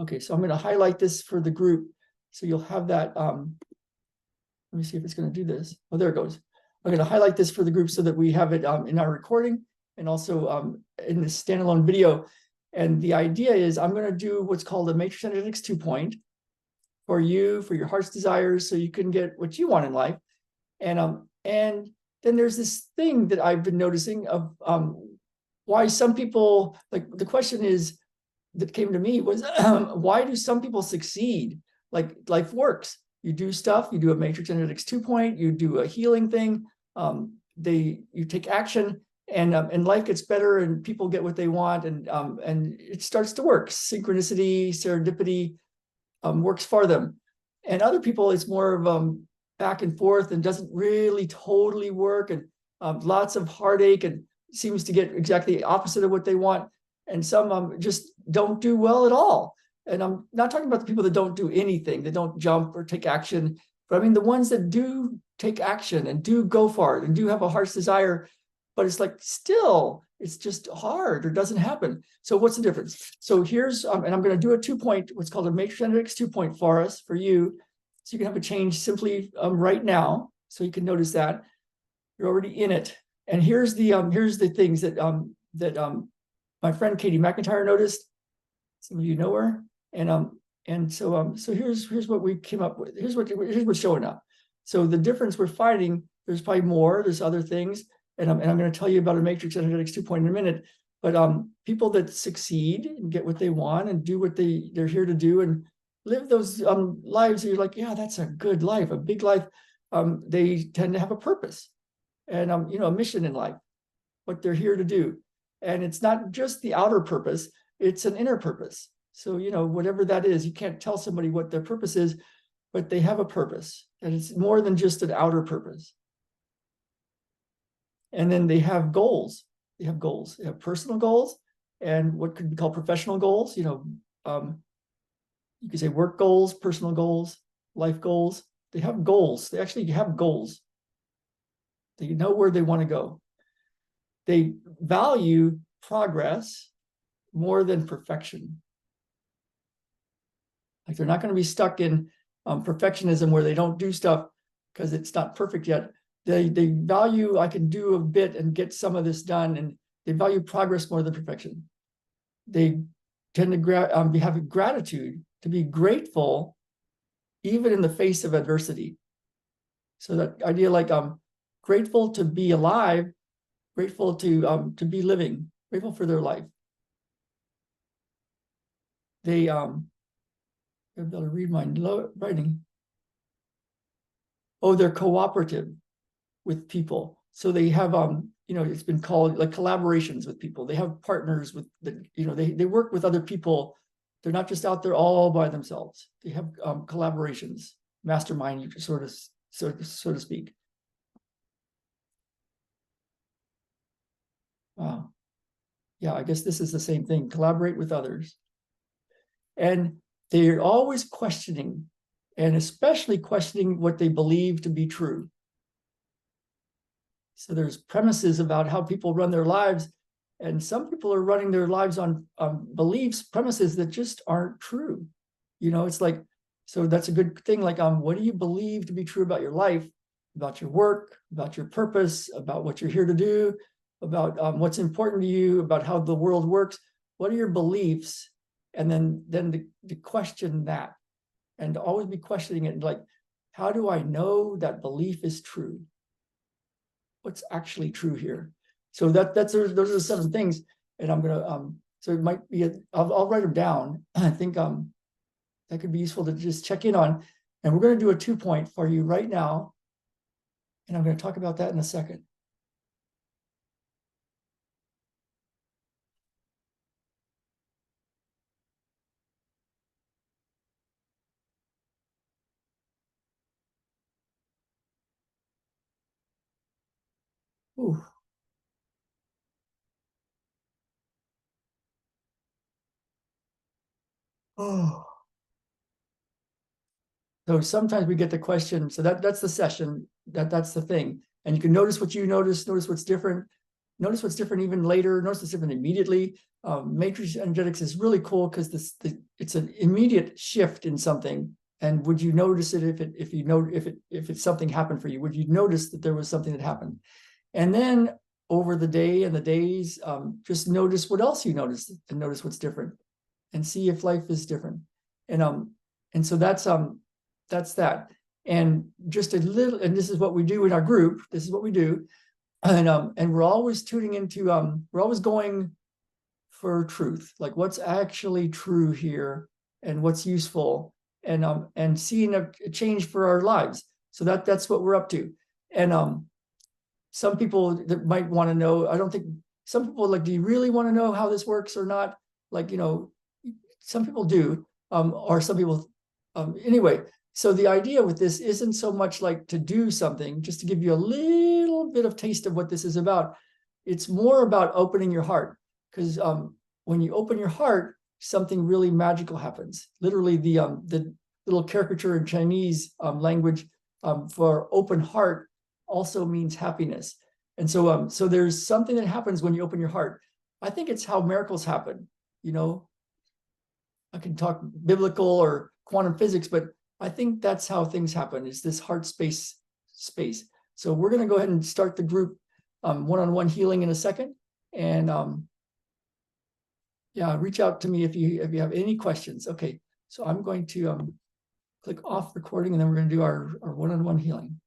Okay, so I'm going to highlight this for the group. So you'll have that. Let me see if it's going to do this. Oh, there it goes. I'm going to highlight this for the group so that we have it in our recording and also in the standalone video. And the idea is I'm going to do what's called a matrix energetics 2-point for you, for your heart's desires, so you can get what you want in life. And then there's this thing that I've been noticing of why some people, like the question is, that came to me was, why do some people succeed? Like life works. You do stuff, you do a matrix energetics 2-point, you do a healing thing, you take action, and life gets better, and people get what they want, and it starts to work. Synchronicity, serendipity works for them. And other people, it's more of back and forth and doesn't really totally work, and lots of heartache, and seems to get exactly the opposite of what they want. And some just don't do well at all. And I'm not talking about the people that don't do anything, that don't jump or take action, but I mean the ones that do take action and do go for it and do have a heart's desire, but it's like still, it's just hard or doesn't happen. So what's the difference? So here's, and I'm going to do a 2-point, what's called a matrix energetics 2-point for us, for you. So you can have a change simply right now. So you can notice that you're already in it. And here's the things that my friend Katie McIntyre noticed. Some of you know her, and so here's what we came up with. Here's what's showing up. So the difference we're finding, there's probably more. There's other things, and I'm going to tell you about a matrix energetics 2-point in a minute. But people that succeed and get what they want and do what they're here to do and live those lives, you're like, yeah, that's a good life, a big life. They tend to have a purpose and a mission in life, what they're here to do. And it's not just the outer purpose, it's an inner purpose. So, whatever that is, you can't tell somebody what their purpose is, but they have a purpose. And it's more than just an outer purpose. And then they have goals. They have goals. They have personal goals and what could be called professional goals. You could say work goals, personal goals, life goals. They have goals. They actually have goals. They know where they want to go. They value progress more than perfection. Like they're not going to be stuck in perfectionism where they don't do stuff because it's not perfect yet. They value, I can do a bit and get some of this done, and they value progress more than perfection. They tend to have gratitude, to be grateful even in the face of adversity. So that idea, like grateful to be alive, grateful to be living, grateful for their life. They I'll be able to read my writing. Oh, they're cooperative with people. So they have it's been called like collaborations with people. They have partners with they work with other people. They're not just out there all by themselves. They have collaborations, mastermind, so to speak. Wow. Yeah, I guess this is the same thing. Collaborate with others. And they're always questioning, and especially questioning what they believe to be true. So there's premises about how people run their lives, and some people are running their lives on beliefs, premises that just aren't true. It's like, so that's a good thing. Like, what do you believe to be true about your life, about your work, about your purpose, about what you're here to do, about what's important to you, about how the world works? What are your beliefs? And then to question that, and to always be questioning it, like, how do I know that belief is true? What's actually true here? So those are the 7 things, and I'm gonna so it might be I'll write them down. I think that could be useful to just check in on, and we're going to do a 2-point for you right now, and I'm going to talk about that in a second. Ooh. Oh. So sometimes we get the question, so that's the session, that's the thing. And you can notice what you notice what's different even later, notice what's different immediately. matrix energetics is really cool because it's an immediate shift in something. And would you notice it if something happened for you? Would you notice that there was something that happened? And then over the day and the days, just notice what else you noticed and notice what's different, and see if life is different. And so that's that. And just a little, and this is what we do in our group. This is what we do, and we're always tuning into. We're always going for truth, like what's actually true here, and what's useful, and seeing a change for our lives. So that's what we're up to. And some people that might want to know, I don't think some people like, do you really want to know how this works or not? Like, some people do, or some people, anyway. So the idea with this isn't so much like to do something, just to give you a little bit of taste of what this is about. It's more about opening your heart, because when you open your heart, something really magical happens. Literally, the little caricature in Chinese language for open heart also means happiness. And so so there's something that happens when you open your heart. I think it's how miracles happen. I can talk biblical or quantum physics, but I think that's how things happen, is this heart space. So we're going to go ahead and start the group one-on-one healing in a second. And yeah, reach out to me if you have any questions. Okay, so I'm going to click off recording, and then we're going to do our one-on-one healing.